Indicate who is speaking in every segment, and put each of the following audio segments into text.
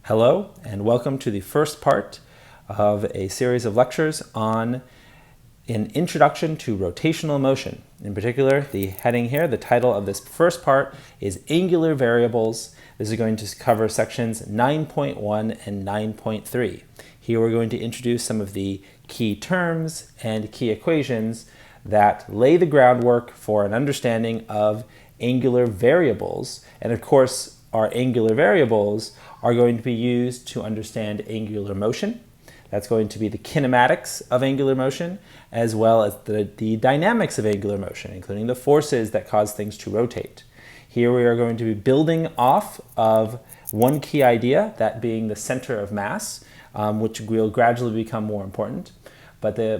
Speaker 1: Hello, and welcome to the first part of a series of lectures on an introduction to rotational motion. In particular, the heading here, the title of this first part is Angular Variables. This is going to cover sections 9.1 and 9.3. Here we're going to introduce some of the key terms and key equations that lay the groundwork for an understanding of angular variables. And of course, our angular variables are going to be used to understand angular motion. That's going to be the kinematics of angular motion, as well as the dynamics of angular motion, including the forces that cause things to rotate. Here we are going to be building off of one key idea, that being the center of mass, which will gradually become more important. But the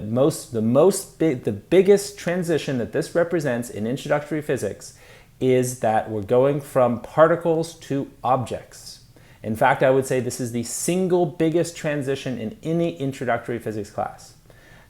Speaker 1: biggest transition that this represents in introductory physics is that we're going from particles to objects. In fact, I would say this is the single biggest transition in any introductory physics class.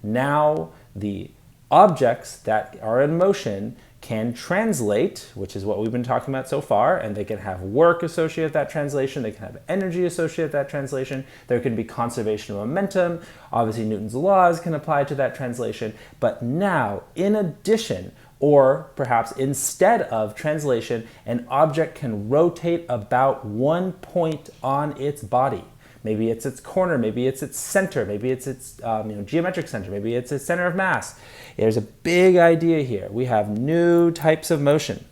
Speaker 1: Now, the objects that are in motion can translate, which is what we've been talking about so far, and they can have work associated with that translation, they can have energy associated with that translation, there can be conservation of momentum, obviously Newton's laws can apply to that translation, but now, in addition, or perhaps instead of translation, an object can rotate about one point on its body. Maybe it's its corner, maybe it's its center, maybe it's its geometric center, maybe it's its center of mass. There's a big idea here. We have new types of motion.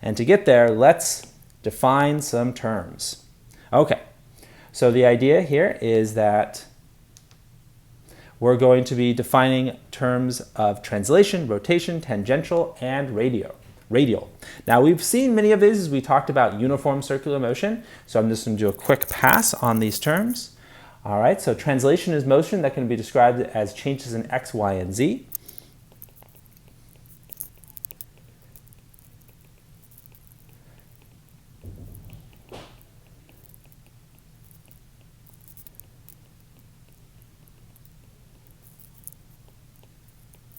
Speaker 1: And to get there, let's define some terms. Okay, so the idea here is that we're going to be defining terms of translation, rotation, tangential, and radial. Now, we've seen many of these as we talked about uniform circular motion, so I'm just going to do a quick pass on these terms. All right, so translation is motion that can be described as changes in x, y, and z.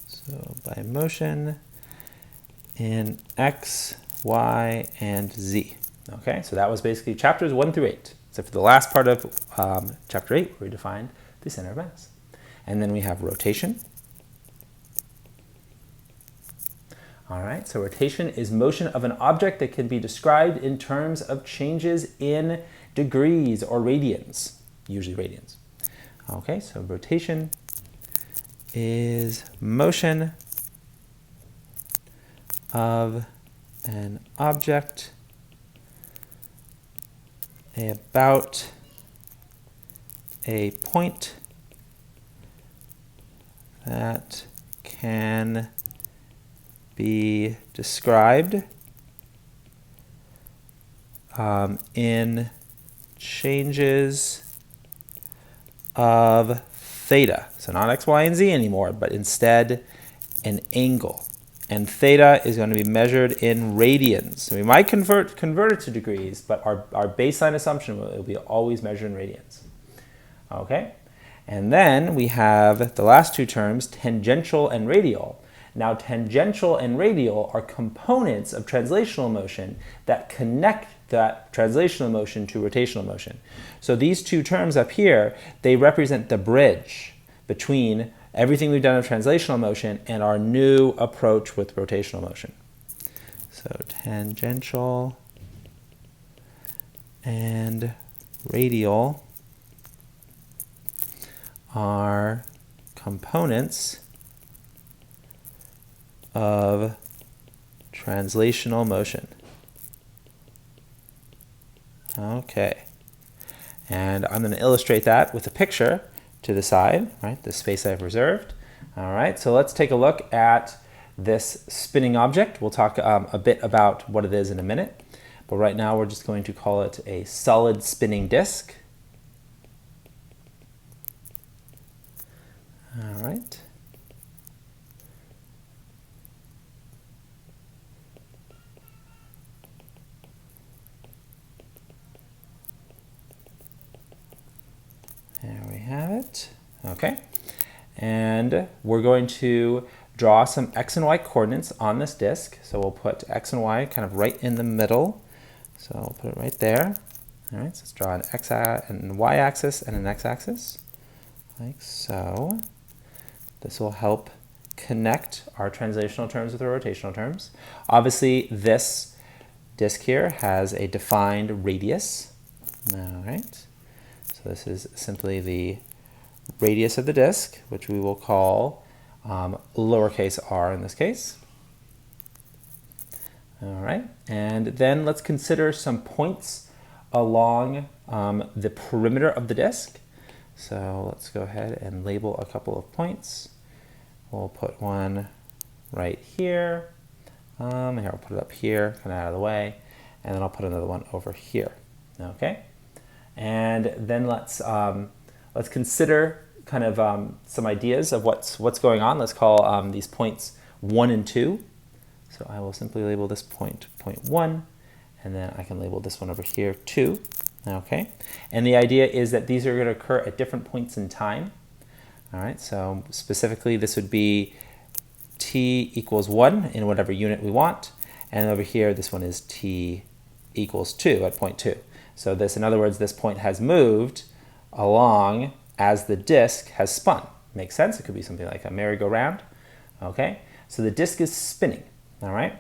Speaker 1: So by motion in x, y, and z. Okay, so that was basically chapters 1 through 8, except for the last part of chapter 8, where we defined the center of mass. And then we have rotation. All right, so rotation is motion of an object that can be described in terms of changes in degrees or radians, usually radians. Okay, so rotation is motion of an object about a point that can be described in changes of theta. So not x, y, and z anymore, but instead an angle. And theta is going to be measured in radians. So we might convert it to degrees, but our baseline assumption will be always measured in radians. Okay? And then we have the last two terms, tangential and radial. Now, tangential and radial are components of translational motion that connect that translational motion to rotational motion. So these two terms up here, they represent the bridge between everything we've done of translational motion and our new approach with rotational motion. So tangential and radial are components of translational motion. Okay, and I'm going to illustrate that with a picture to the side, right, the space I've reserved. All right, so let's take a look at this spinning object. We'll talk a bit about what it is in a minute, but right now we're just going to call it a solid spinning disk. All right. There we have it. Okay. And we're going to draw some x and y coordinates on this disk. So we'll put x and y kind of right in the middle. So I'll put it right there. All right, so let's draw an x and y axis and an x axis, like so. This will help connect our translational terms with our rotational terms. Obviously, this disk here has a defined radius. All right, so this is simply the radius of the disk, which we will call lowercase r in this case. All right, and then let's consider some points along the perimeter of the disk. So let's go ahead and label a couple of points. We'll put one right here. Here, I'll put it up here, kind of out of the way, and then I'll put another one over here. Okay, and then let's consider kind of some ideas of what's going on. Let's call these points 1 and 2. So I will simply label this point 1, and then I can label this one over here 2. Okay, and the idea is that these are going to occur at different points in time. All right, so specifically this would be t equals 1 in whatever unit we want, and over here this one is t equals 2 at point 2. So this, in other words, this point has moved along as the disk has spun. Makes sense? It could be something like a merry-go-round. Okay, so the disk is spinning. All right,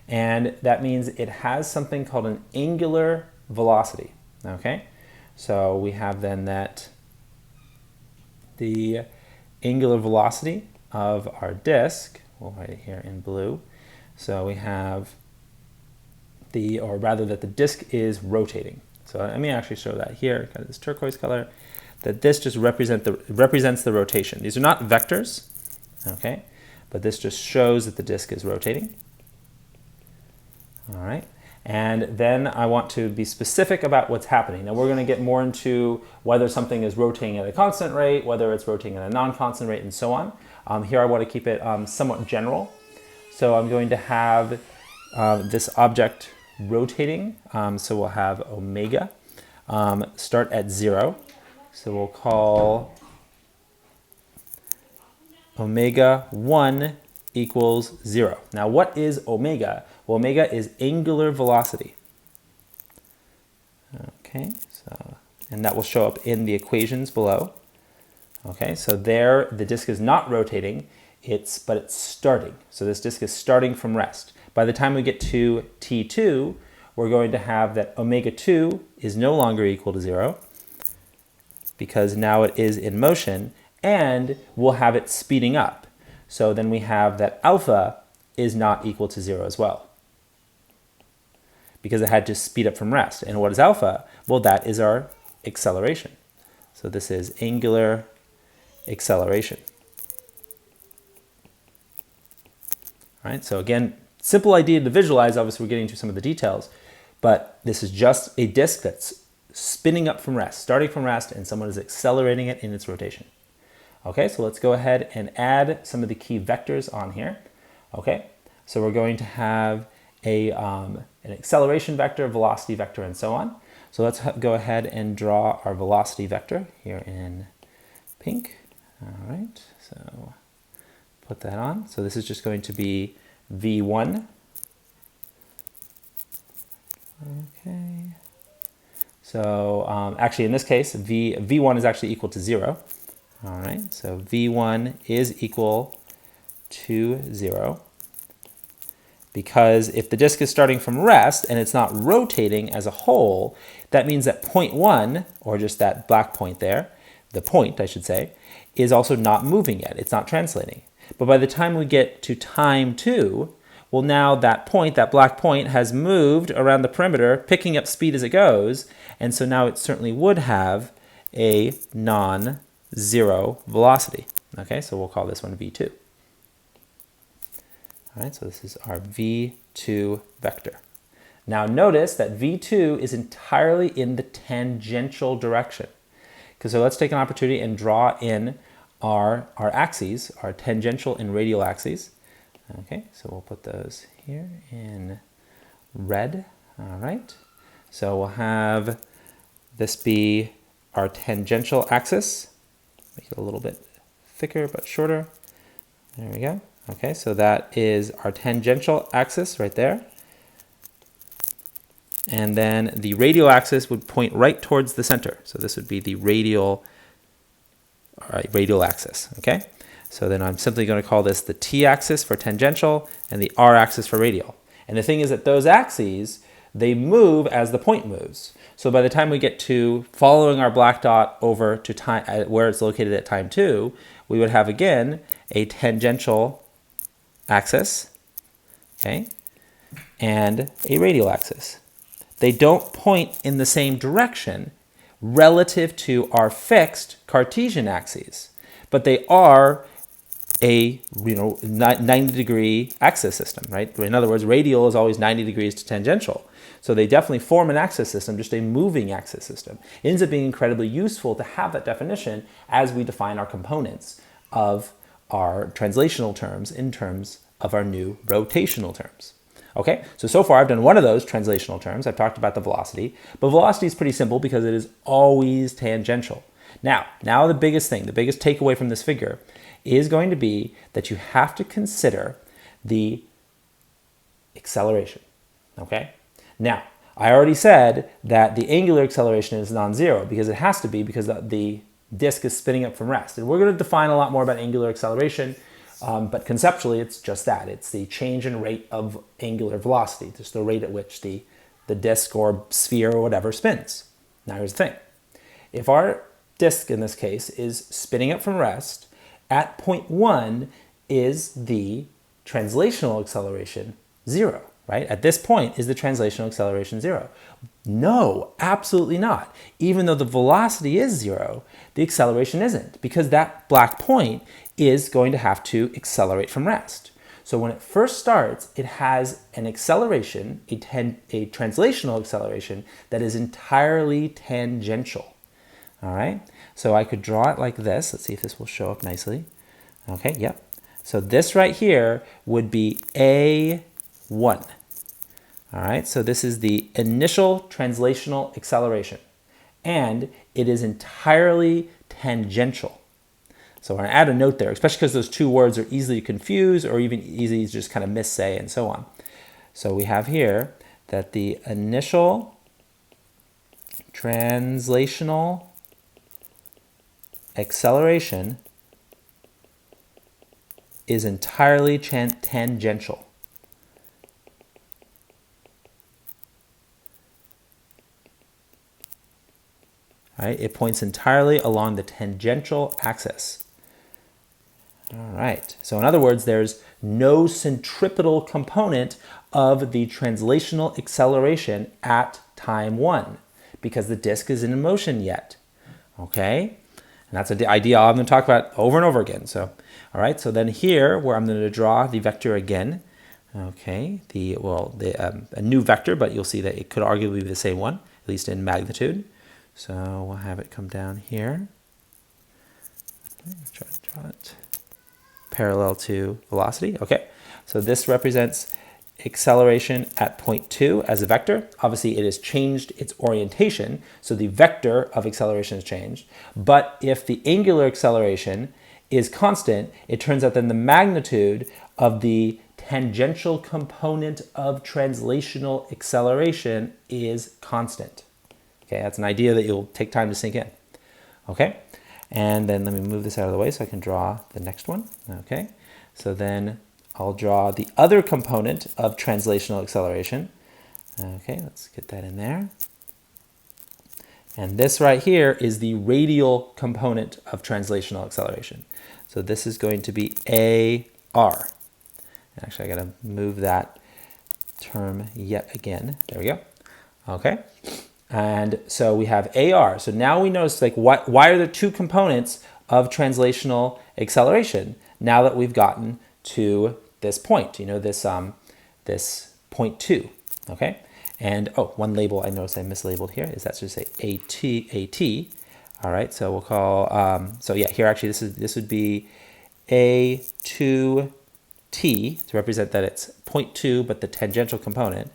Speaker 1: and that means it has something called an angular velocity. Okay, so we have then that the angular velocity of our disk, we'll write it here in blue. So we have or rather that the disk is rotating. So let me actually show that here, kind of this turquoise color, that this just represents the rotation. These are not vectors, okay, but this just shows that the disk is rotating. All right. And then I want to be specific about what's happening. Now we're going to get more into whether something is rotating at a constant rate, whether it's rotating at a non-constant rate, and so on. Here I want to keep it somewhat general. So I'm going to have this object rotating. So we'll have omega start at 0. So we'll call omega 1 equals 0. Now what is omega? Well, omega is angular velocity. Okay, so, and that will show up in the equations below. Okay, so there the disk is not rotating, but it's starting. So this disk is starting from rest. By the time we get to T2, we're going to have that omega 2 is no longer equal to 0 because now it is in motion, and we'll have it speeding up. So then we have that alpha is not equal to 0 as well, because it had to speed up from rest. And what is alpha? Well, that is our acceleration. So this is angular acceleration. All right, so again, simple idea to visualize. Obviously, we're getting into some of the details, but this is just a disk that's spinning up from rest, starting from rest, and someone is accelerating it in its rotation. Okay, so let's go ahead and add some of the key vectors on here. Okay, so we're going to have an acceleration vector, velocity vector, and so on. So let's go ahead and draw our velocity vector here in pink. All right, so put that on. So this is just going to be v1. Okay. So actually in this case, v1 is actually equal to 0. All right, so v1 is equal to 0. Because if the disk is starting from rest and it's not rotating as a whole, that means that point 1, or just that black point there, the point I should say, is also not moving yet. It's not translating. But by the time we get to time 2, well, now that point, that black point, has moved around the perimeter, picking up speed as it goes, and so now it certainly would have a non-zero velocity. Okay, so we'll call this one v2. All right, so this is our v2 vector. Now notice that v2 is entirely in the tangential direction. So let's take an opportunity and draw in our axes, our tangential and radial axes. Okay, so we'll put those here in red. All right, so we'll have this be our tangential axis. Make it a little bit thicker but shorter. There we go. Okay, so that is our tangential axis right there. and then the radial axis would point right towards the center. So this would be the radial axis, okay? So then I'm simply going to call this the t-axis for tangential and the r-axis for radial. And the thing is that those axes, they move as the point moves. So by the time we get to following our black dot over to time, where it's located at time 2, we would have again a tangential axis, okay, and a radial axis. They don't point in the same direction relative to our fixed Cartesian axes, but they are a 90-degree axis system, right? In other words, radial is always 90 degrees to tangential. So they definitely form an axis system, just a moving axis system. It ends up being incredibly useful to have that definition as we define our components of our translational terms in terms of our new rotational terms. Okay, so far I've done one of those translational terms. I've talked about the velocity, but velocity is pretty simple because it is always tangential. Now the biggest thing, the biggest takeaway from this figure is going to be that you have to consider the acceleration, okay? Now, I already said that the angular acceleration is non-zero because it has to be because the disk is spinning up from rest. And we're going to define a lot more about angular acceleration, but conceptually it's just that. It's the change in rate of angular velocity, just the rate at which the disk or sphere or whatever spins. Now here's the thing. If our disk in this case is spinning up from rest, at point 1 is the translational acceleration 0, right? At this point is the translational acceleration 0. No, absolutely not. Even though the velocity is 0, the acceleration isn't, because that black point is going to have to accelerate from rest. So when it first starts, it has an acceleration, a translational acceleration that is entirely tangential. All right, so I could draw it like this. Let's see if this will show up nicely. Okay, yep. So this right here would be A1. All right, so this is the initial translational acceleration, and it is entirely tangential. So I'm going to add a note there, especially because those two words are easily confused or even easy to just kind of missay and so on. So we have here that the initial translational acceleration is entirely tangential. Right? It points entirely along the tangential axis. All right, so in other words, there's no centripetal component of the translational acceleration at time 1 because the disk is in motion yet, okay? And that's an idea I'm going to talk about over and over again. So, all right, so then here where I'm going to draw the vector again, okay, a new vector, but you'll see that it could arguably be the same one, at least in magnitude. So we'll have it come down here. Okay, let's try to draw it parallel to velocity. Okay, so this represents acceleration at point 2 as a vector. Obviously, it has changed its orientation, so the vector of acceleration has changed. But if the angular acceleration is constant, it turns out then the magnitude of the tangential component of translational acceleration is constant. Okay, that's an idea that you'll take time to sink in. Okay, and then let me move this out of the way so I can draw the next one. Okay, so then I'll draw the other component of translational acceleration. Okay, let's get that in there. And this right here is the radial component of translational acceleration. So this is going to be AR. Actually, I got to move that term yet again. There we go. Okay. And so we have AR. So now we notice like why are there two components of translational acceleration now that we've gotten to this point, this point 2, okay? And one label I noticed I mislabeled here is that should say AT. All right, so we'll call, so yeah, here actually this would be A2T to represent that it's point 2, but the tangential component.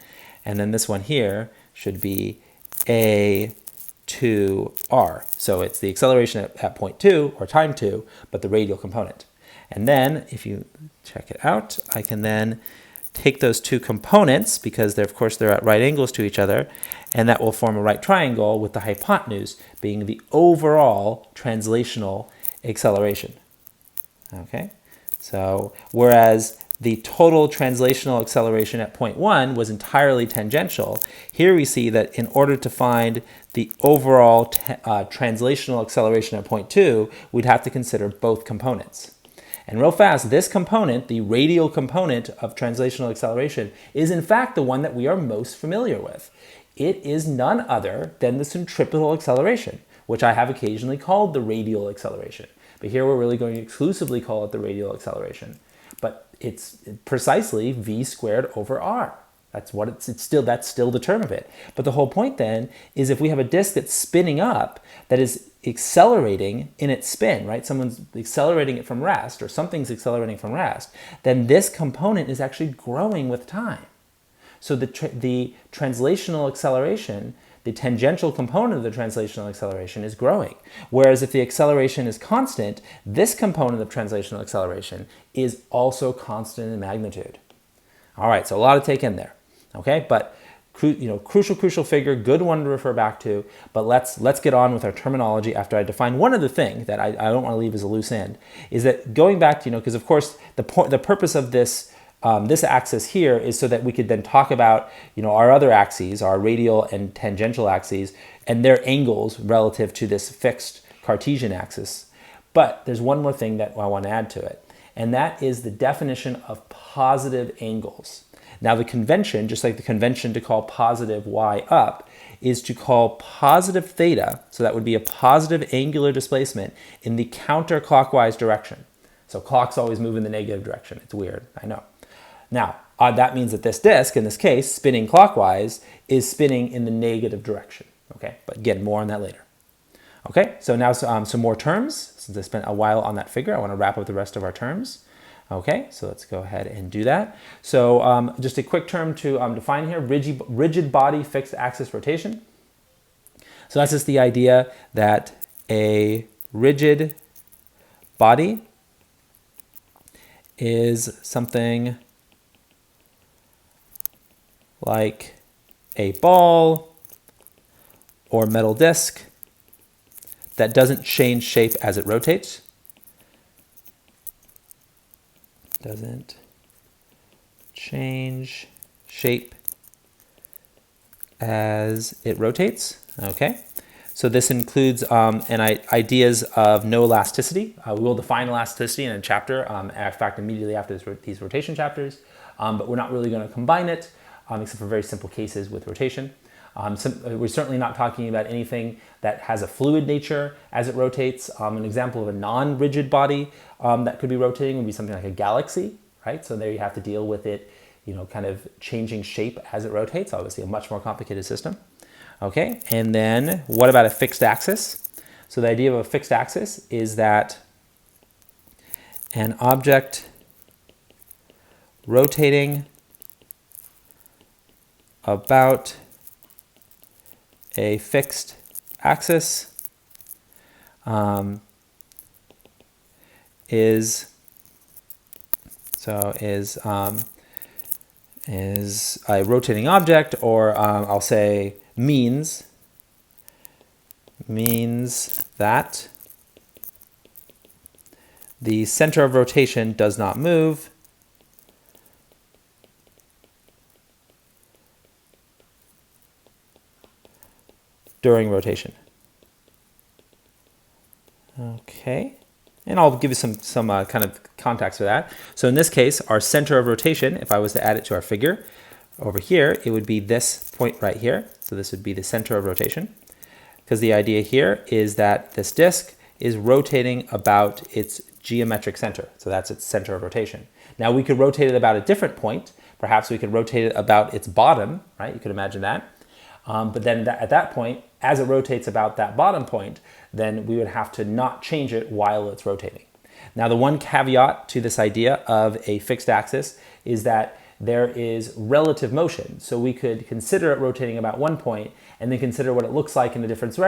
Speaker 1: And then this one here should be A2R. So it's the acceleration at point 2 or time 2, but the radial component. And then if you check it out, I can then take those two components, because they're, of course, they're at right angles to each other, and that will form a right triangle, with the hypotenuse being the overall translational acceleration. Okay, so whereas the total translational acceleration at point 1 was entirely tangential, here we see that in order to find the overall translational acceleration at point 2, we'd have to consider both components. And real fast, this component, the radial component of translational acceleration, is in fact the one that we are most familiar with. It is none other than the centripetal acceleration, which I have occasionally called the radial acceleration. But here we're really going to exclusively call it the radial acceleration. But it's precisely v squared over r. That's what that's still the term of it. But the whole point then is, if we have a disk that's spinning up, that is accelerating in its spin, right? Someone's accelerating it from rest, or something's accelerating from rest, then this component is actually growing with time. So the translational acceleration, the tangential component of the translational acceleration, is growing. Whereas if the acceleration is constant, this component of translational acceleration is also constant in magnitude. All right, so a lot to take in there. Okay, but crucial figure, good one to refer back to. But let's get on with our terminology after I define one other thing that I don't want to leave as a loose end, is that going back to, because of course the purpose of this this axis here is so that we could then talk about our other axes, our radial and tangential axes, and their angles relative to this fixed Cartesian axis. But there's one more thing that I want to add to it, and that is the definition of positive angles. Now the convention, just like the convention to call positive y up, is to call positive theta, so that would be a positive angular displacement, in the counterclockwise direction. So clocks always move in the negative direction. It's weird, I know. Now, that means that this disk, in this case, spinning clockwise, is spinning in the negative direction. Okay, but again, more on that later. Okay, so now some more terms. Since I spent a while on that figure, I want to wrap up the rest of our terms. Okay, so let's go ahead and do that. So just a quick term to define here: rigid body fixed axis rotation. So that's just the idea that a rigid body is something like a ball or metal disc that doesn't change shape as it rotates. Doesn't change shape as it rotates. Okay, so this includes ideas of no elasticity. We will define elasticity in a chapter, in fact, immediately after these rotation chapters, but we're not really going to combine it, except for very simple cases with rotation. We're certainly not talking about anything that has a fluid nature as it rotates. An example of a non-rigid body that could be rotating would be something like a galaxy, right? So there you have to deal with it, kind of changing shape as it rotates. Obviously a much more complicated system. Okay, and then what about a fixed axis? So the idea of a fixed axis is that an object rotating about a fixed axis is a rotating object, or I'll say means that the center of rotation does not move during rotation. Okay, and I'll give you some kind of context for that. So in this case, our center of rotation, if I was to add it to our figure over here, it would be this point right here. So this would be the center of rotation, because the idea here is that this disk is rotating about its geometric center. So that's its center of rotation. Now we could rotate it about a different point. Perhaps we could rotate it about its bottom, right? You could imagine that. But then at that point, as it rotates about that bottom point, then we would have to not change it while it's rotating. Now, the one caveat to this idea of a fixed axis is that there is relative motion. So we could consider it rotating about one point and then consider what it looks like in a different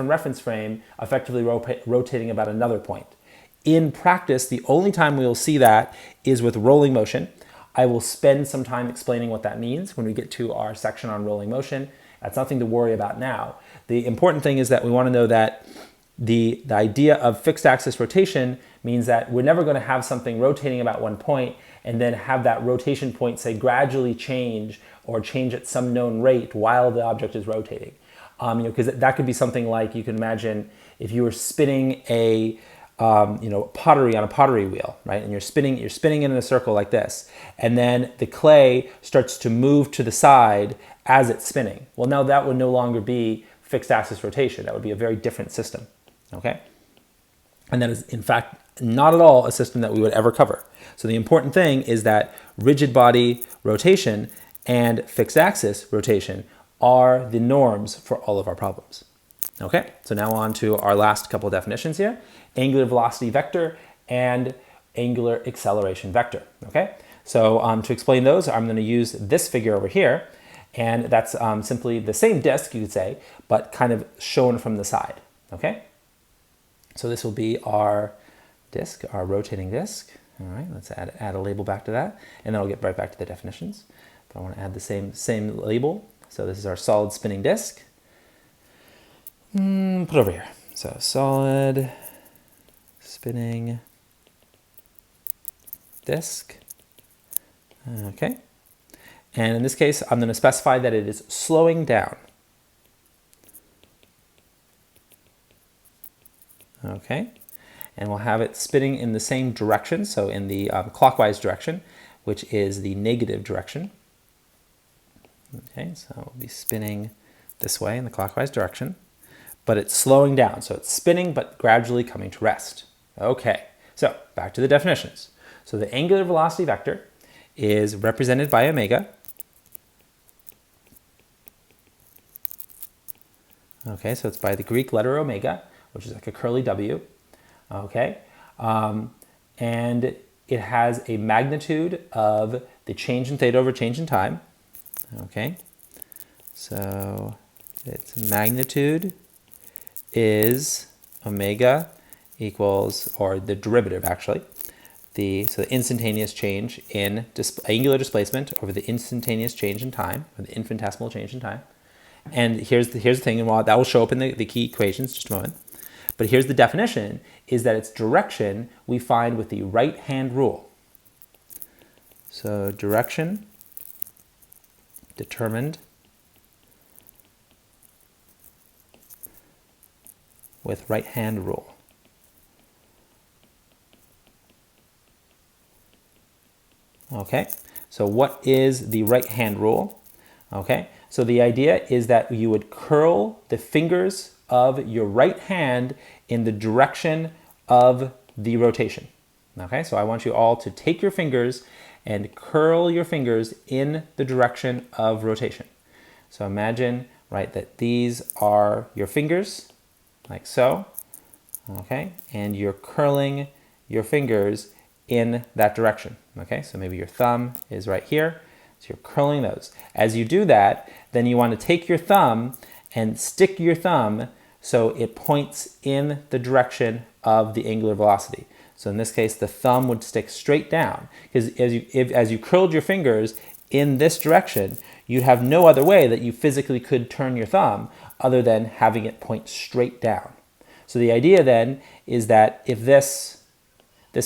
Speaker 1: reference frame, effectively rotating about another point. In practice, the only time we will see that is with rolling motion. I will spend some time explaining what that means when we get to our section on rolling motion. That's nothing to worry about now. The important thing is that we want to know that the idea of fixed axis rotation means that we're never going to have something rotating about one point and then have that rotation point, say, gradually change or change at some known rate while the object is rotating. Because that could be something like, you can imagine if you were spinning a pottery on a pottery wheel, right? And you're spinning it in a circle like this, and then the clay starts to move to the side as it's spinning. Well, now that would no longer be fixed axis rotation. That would be a very different system, okay? And that is, in fact, not at all a system that we would ever cover. So the important thing is that rigid body rotation and fixed axis rotation are the norms for all of our problems. Okay, so now on to our last couple definitions here: angular velocity vector and angular acceleration vector. Okay, so to explain those, I'm going to use this figure over here, and that's simply the same disk, you could say, but kind of shown from the side. Okay, so this will be our disk, our rotating disk. All right, let's add a label back to that, and then I'll get right back to the definitions. But I want to add the same label. So this is our solid spinning disk. Put it over here. So solid spinning disk. Okay. And in this case, I'm going to specify that it is slowing down. Okay. And we'll have it spinning in the same direction, so in the clockwise direction, which is the negative direction. Okay, so we'll be spinning this way in the clockwise direction, but it's slowing down. So it's spinning, but gradually coming to rest. Okay, so back to the definitions. So the angular velocity vector is represented by omega. Okay, so it's by the Greek letter omega, which is like a curly W. Okay, and it has a magnitude of the change in theta over change in time. Okay, so its magnitude is omega equals, or the derivative actually, the instantaneous change in angular displacement over the instantaneous change in time, or the infinitesimal change in time. And here's the thing, and while that will show up in the key equations in just a moment. But here's the definition, is that its direction we find with the right-hand rule. So direction determined with right-hand rule. Okay, so what is the right-hand rule? Okay, so the idea is that you would curl the fingers of your right hand in the direction of the rotation. Okay, so I want you all to take your fingers and curl your fingers in the direction of rotation. So imagine, right, that these are your fingers, like so, okay, and you're curling your fingers in that direction. Okay, so maybe your thumb is right here, so you're curling those. As you do that, then you want to take your thumb and stick your thumb so it points in the direction of the angular velocity. So in this case, the thumb would stick straight down, because as you curled your fingers in this direction, you'd have no other way that you physically could turn your thumb other than having it point straight down. So the idea then is that if this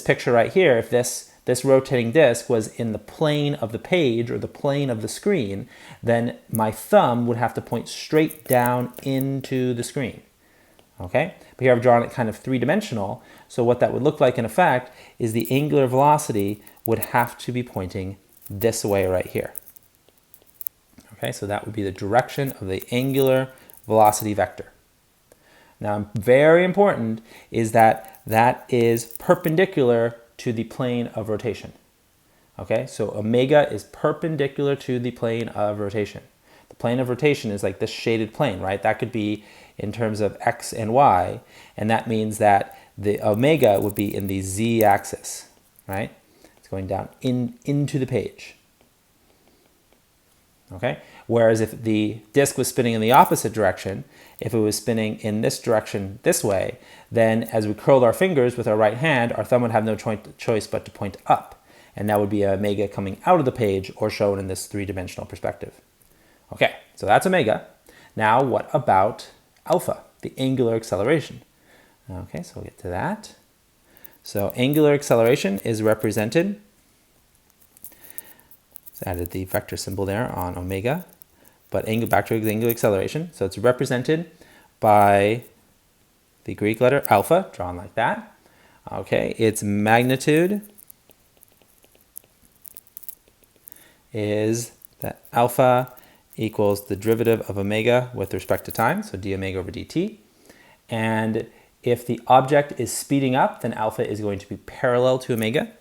Speaker 1: picture right here, if this rotating disc was in the plane of the page or the plane of the screen, then my thumb would have to point straight down into the screen. Okay, but here I've drawn it kind of three-dimensional, so what that would look like in effect is the angular velocity would have to be pointing this way right here. Okay, so that would be the direction of the angular velocity vector. Now, very important is that that is perpendicular to the plane of rotation. Okay, so omega is perpendicular to the plane of rotation. The plane of rotation is like this shaded plane, right? That could be in terms of x and y, and that means that the omega would be in the z-axis, right? It's going down into the page. Okay, whereas if the disk was spinning in the opposite direction, if it was spinning in this direction this way, then as we curled our fingers with our right hand, our thumb would have no choice but to point up. and that would be omega coming out of the page or shown in this three-dimensional perspective. Okay, so that's omega. Now what about alpha, the angular acceleration? Okay, so we'll get to that. So angular acceleration is represented, let's added the vector symbol there on omega, but back to angular acceleration. So it's represented by the Greek letter alpha, drawn like that. Okay, its magnitude is that alpha equals the derivative of omega with respect to time, so d omega over dt. And if the object is speeding up, then alpha is going to be parallel to omega.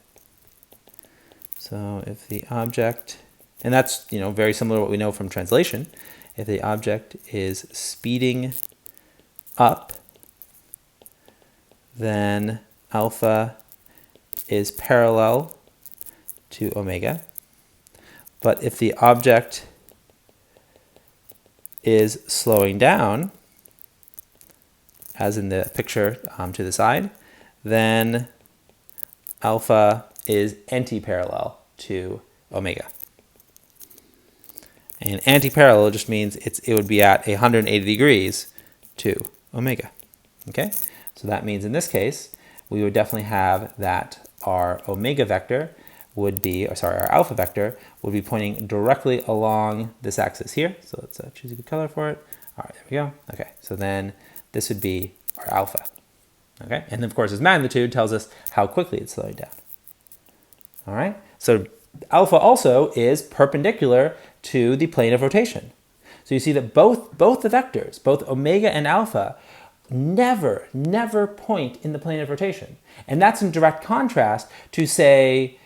Speaker 1: So if the object, and that's very similar to what we know from translation, if the object is speeding up, then alpha is parallel to omega. But if the object is slowing down, as in the picture to the side, then alpha is anti-parallel to omega. And anti-parallel just means it would be at 180 degrees to omega. Okay, so that means in this case, we would definitely have that our omega vector would be, our alpha vector would be pointing directly along this axis here. So let's choose a good color for it. All right, there we go. Okay, so then this would be our alpha. Okay, and of course its magnitude tells us how quickly it's slowing down. All right, so alpha also is perpendicular to the plane of rotation. So you see that both the vectors, both omega and alpha, never point in the plane of rotation. And that's in direct contrast to, say,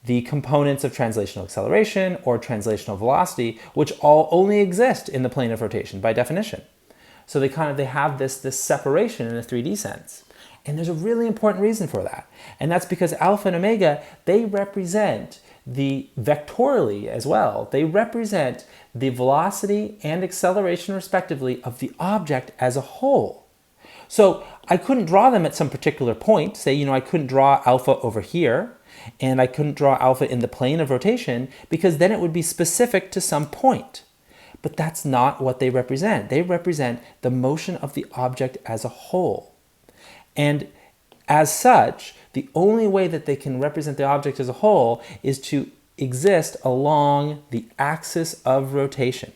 Speaker 1: the components of translational acceleration or translational velocity, which all only exist in the plane of rotation by definition. So they have this separation in a 3D sense. And there's a really important reason for that. And that's because alpha and omega, they represent vectorially as well, they represent the velocity and acceleration respectively of the object as a whole. So I couldn't draw them at some particular point. Say, I couldn't draw alpha over here, and I couldn't draw alpha in the plane of rotation, because then it would be specific to some point. But that's not what they represent. They represent the motion of the object as a whole. And as such, the only way that they can represent the object as a whole is to exist along the axis of rotation.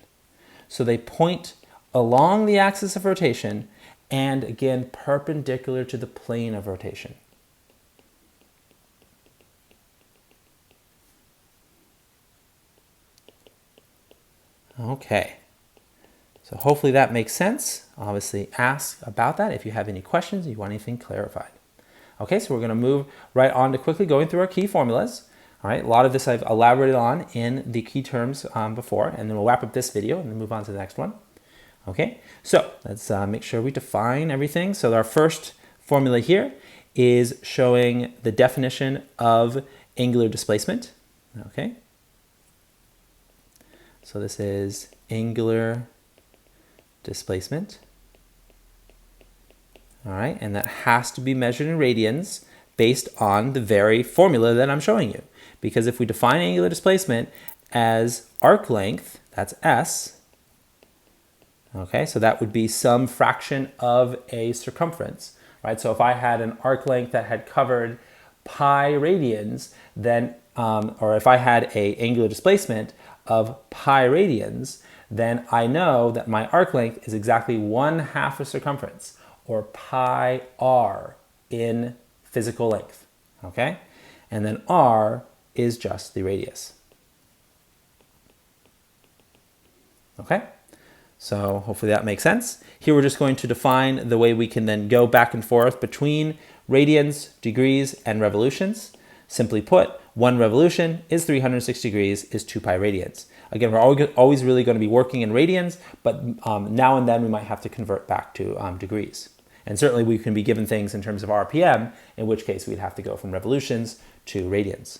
Speaker 1: So they point along the axis of rotation and, again, perpendicular to the plane of rotation. Okay, so hopefully that makes sense. Obviously ask about that if you have any questions, you want anything clarified. Okay, so we're going to move right on to quickly going through our key formulas. All right, a lot of this I've elaborated on in the key terms before, and then we'll wrap up this video and then move on to the next one. Okay, so let's make sure we define everything. So our first formula here is showing the definition of angular displacement. Okay, so this is angular displacement. All right, and that has to be measured in radians based on the very formula that I'm showing you. Because if we define angular displacement as arc length, that's s, okay, so that would be some fraction of a circumference, right? So if I had an arc length that had covered pi radians, then, or if I had a angular displacement of pi radians, then I know that my arc length is exactly 1/2 a circumference, or pi r in physical length, okay? And then r is just the radius. Okay, so hopefully that makes sense. Here we're just going to define the way we can then go back and forth between radians, degrees, and revolutions. Simply put, 1 revolution is 360 degrees, is 2 pi radians. Again, we're always really going to be working in radians, but now and then we might have to convert back to degrees. And certainly we can be given things in terms of RPM, in which case we'd have to go from revolutions to radians.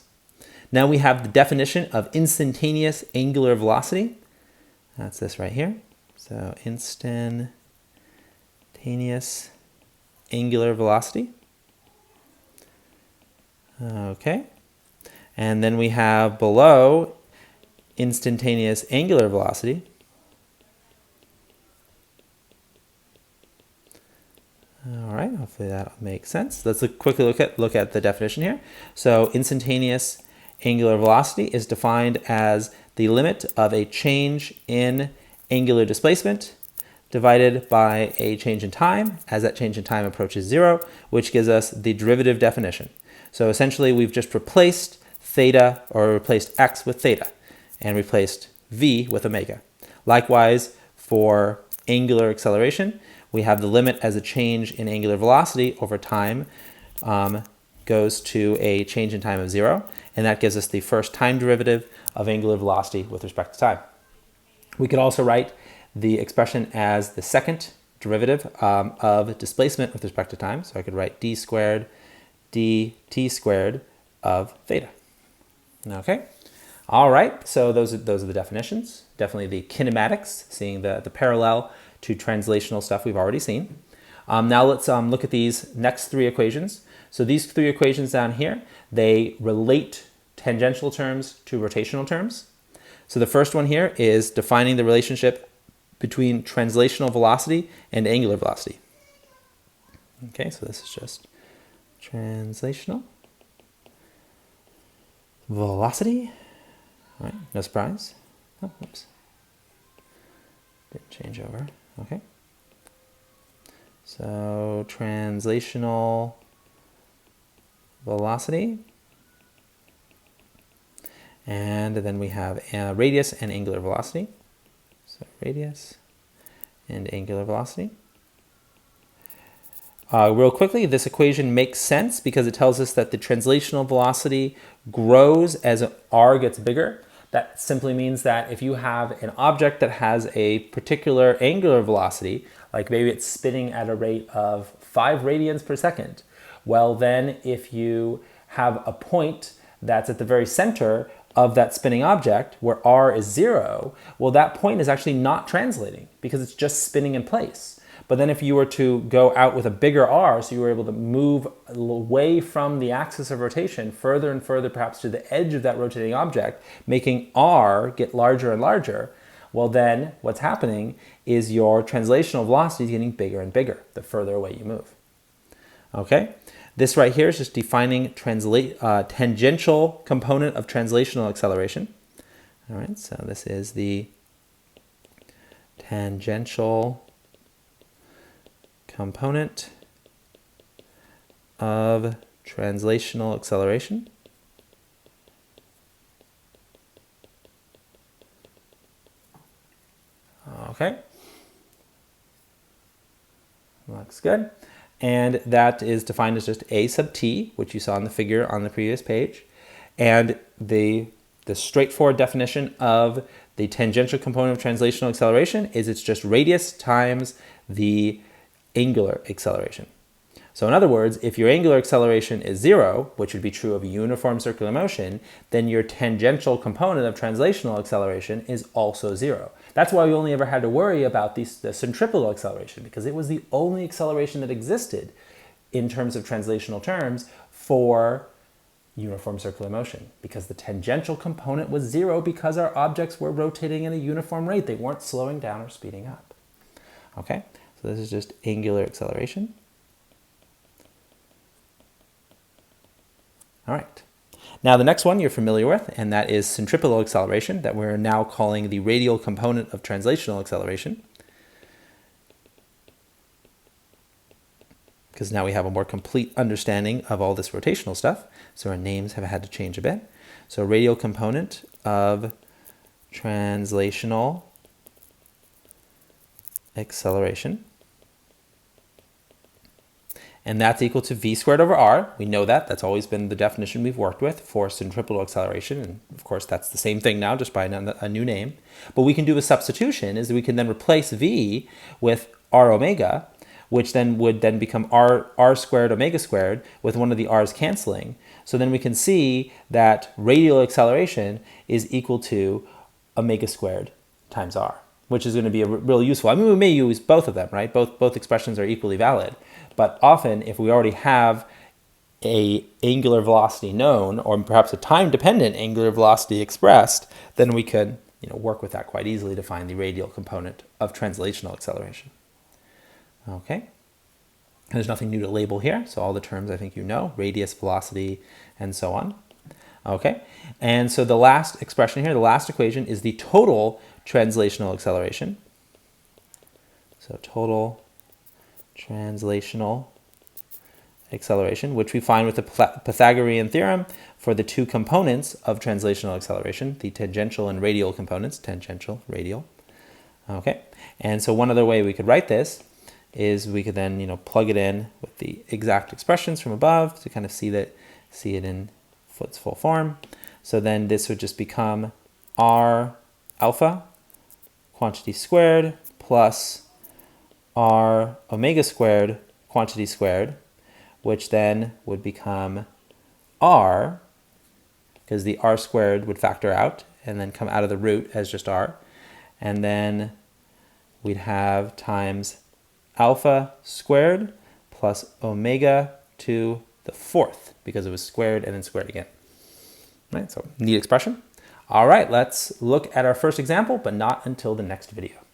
Speaker 1: Now we have the definition of instantaneous angular velocity. That's this right here. So instantaneous angular velocity. Okay. And then we have below instantaneous angular velocity. All right, hopefully that makes sense. Let's quickly look at the definition here. So instantaneous angular velocity is defined as the limit of a change in angular displacement divided by a change in time as that change in time approaches zero, which gives us the derivative definition. So essentially we've just replaced theta, or replaced x with theta, and replaced v with omega. Likewise, for angular acceleration, we have the limit as a change in angular velocity over time goes to a change in time of zero, and that gives us the first time derivative of angular velocity with respect to time. We could also write the expression as the second derivative of displacement with respect to time. So I could write d squared dt squared of theta. Okay. All right. So those are the definitions. Definitely the kinematics, seeing the parallel to translational stuff we've already seen. Now let's look at these next three equations. So these three equations down here, they relate tangential terms to rotational terms. So the first one here is defining the relationship between translational velocity and angular velocity. Okay, so this is just translational velocity. All right, no surprise. Oh, whoops. Didn't change over. Okay. So translational velocity. And then we have radius and angular velocity. So radius and angular velocity. Real quickly, this equation makes sense because it tells us that the translational velocity grows as r gets bigger. That simply means that if you have an object that has a particular angular velocity, like maybe it's spinning at a rate of 5 radians per second, well then if you have a point that's at the very center of that spinning object where r is 0, well that point is actually not translating because it's just spinning in place. But then if you were to go out with a bigger r, so you were able to move away from the axis of rotation further and further perhaps to the edge of that rotating object, making r get larger and larger, well then what's happening is your translational velocity is getting bigger and bigger the further away you move. Okay, this right here is just defining tangential component of translational acceleration. All right, so this is the tangential component of translational acceleration. Okay. Looks good. And that is defined as just a sub t, which you saw in the figure on the previous page. And the straightforward definition of the tangential component of translational acceleration is it's just radius times the angular acceleration. So in other words, if your angular acceleration is 0, which would be true of a uniform circular motion, then your tangential component of translational acceleration is also 0. That's why we only ever had to worry about the centripetal acceleration, because it was the only acceleration that existed in terms of translational terms for uniform circular motion, because the tangential component was 0 because our objects were rotating at a uniform rate. They weren't slowing down or speeding up. Okay, so this is just angular acceleration. All right. Now the next one you're familiar with, and that is centripetal acceleration, that we're now calling the radial component of translational acceleration. Because now we have a more complete understanding of all this rotational stuff, so our names have had to change a bit. So radial component of translational acceleration. And that's equal to v squared over r. We know that. That's always been the definition we've worked with for centripetal acceleration. And of course, that's the same thing now, just by a new name. But we can do a substitution, is we can then replace v with r omega, which then would then become r squared omega squared with one of the r's canceling. So then we can see that radial acceleration is equal to omega squared times r, which is going to be really useful. I mean, we may use both of them, right? Both expressions are equally valid. But often, if we already have a angular velocity known, or perhaps a time-dependent angular velocity expressed, then we could work with that quite easily to find the radial component of translational acceleration. Okay, there's nothing new to label here, so all the terms I think you know, radius, velocity, and so on. Okay, and so the last expression here, the last equation, is the total translational acceleration. So total translational acceleration, which we find with the Pythagorean theorem for the two components of translational acceleration, the tangential and radial components, tangential, radial. Okay, and so one other way we could write this is we could then plug it in with the exact expressions from above to kind of see it in its full form. So then this would just become r alpha quantity squared plus r omega squared quantity squared, which then would become r, because the r squared would factor out and then come out of the root as just r. And then we'd have times alpha squared plus omega to the fourth, because it was squared and then squared again. Right, so neat expression. All right, let's look at our first example, but not until the next video.